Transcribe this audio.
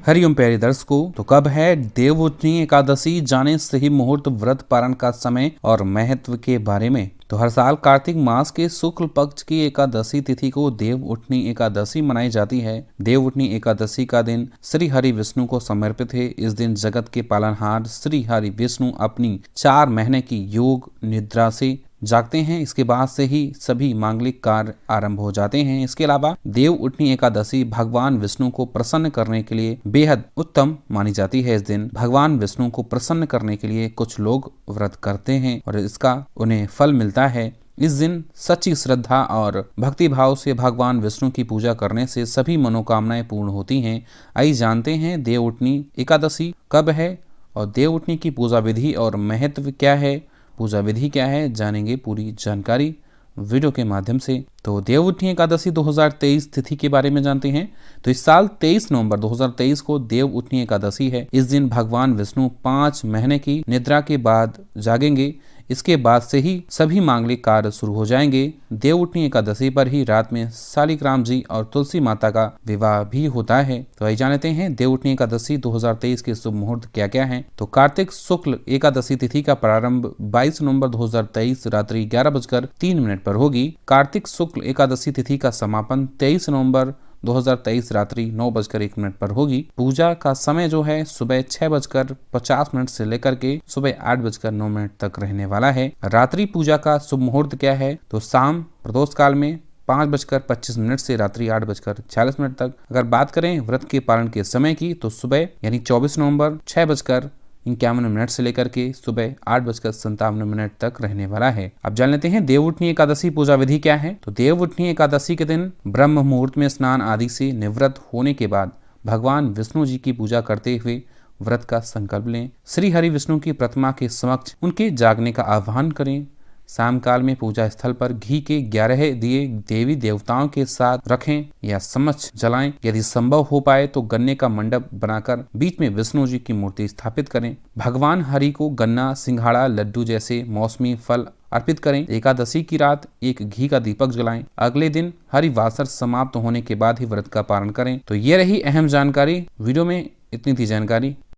हरिओम प्यारे दर्शकों, तो कब है देवउठनी एकादशी, जाने सही मुहूर्त, व्रत पारण का समय और महत्व के बारे में। तो हर साल कार्तिक मास के शुक्ल पक्ष की एकादशी तिथि को देवउठनी एकादशी मनाई जाती है। देवउठनी एकादशी का दिन श्री हरि विष्णु को समर्पित है। इस दिन जगत के पालनहार श्री हरि विष्णु अपनी 4 महीने की योग निद्रा से जागते हैं। इसके बाद से ही सभी मांगलिक कार्य आरंभ हो जाते हैं। इसके अलावा देवउठनी एकादशी भगवान विष्णु को प्रसन्न करने के लिए बेहद उत्तम मानी जाती है। इस दिन भगवान विष्णु को प्रसन्न करने के लिए कुछ लोग व्रत करते हैं और इसका उन्हें फल मिलता है। इस दिन सच्ची श्रद्धा और भक्ति भाव से भगवान विष्णु की पूजा करने से सभी मनोकामनाएं पूर्ण होती हैं। आइए जानते हैं देवउठनी एकादशी कब है और देवउठनी की पूजा विधि और महत्व क्या है, पूजा विधि क्या है, जानेंगे पूरी जानकारी वीडियो के माध्यम से। तो देवउठनी एकादशी 2023 तिथि के बारे में जानते हैं। तो इस साल 23 नवंबर 2023 को देवउठनी एकादशी है। इस दिन भगवान विष्णु 5 महीने की निद्रा के बाद जागेंगे। इसके बाद से ही सभी मांगलिक कार्य शुरू हो जाएंगे। देवउठनी एकादशी पर ही रात में शालिग्राम जी और तुलसी माता का विवाह भी होता है। तो आइए जानते हैं देवउठनी एकादशी 2023 के शुभ मुहूर्त क्या क्या हैं। तो कार्तिक शुक्ल एकादशी तिथि का प्रारंभ 22 नवंबर 2023 रात्रि 11:03 पर होगी। कार्तिक शुक्ल एकादशी तिथि का समापन 23 नवंबर 2023 रात्रि 9:01 पर होगी। पूजा का समय जो है सुबह 6:50 से लेकर के सुबह 8:09 तक रहने वाला है। रात्रि पूजा का शुभ मुहूर्त क्या है, तो शाम प्रदोष काल में 5:25 से रात्रि 8:46 तक। अगर बात करें व्रत के पारण के समय की, तो सुबह यानी 24 नवंबर 6:51 से लेकर के सुबह 8:57 तक रहने वाला है। अब जान लेते हैं देवउठनी एकादशी पूजा विधि क्या है। तो देवउठनी एकादशी के दिन ब्रह्म मुहूर्त में स्नान आदि से निवृत्त होने के बाद भगवान विष्णु जी की पूजा करते हुए व्रत का संकल्प लें। श्री हरि विष्णु की प्रतिमा के समक्ष उनके जागने का आह्वान करें। शाम काल में पूजा स्थल पर घी के 11 दिए देवी देवताओं के साथ रखें या समक्ष जलाएं। यदि संभव हो पाए तो गन्ने का मंडप बनाकर बीच में विष्णु जी की मूर्ति स्थापित करें। भगवान हरि को गन्ना, सिंघाड़ा, लड्डू जैसे मौसमी फल अर्पित करें। एकादशी की रात एक घी का दीपक जलाएं। अगले दिन हरिवासर समाप्त होने के बाद ही व्रत का पारण करें। तो ये रही अहम जानकारी। वीडियो में इतनी थी जानकारी।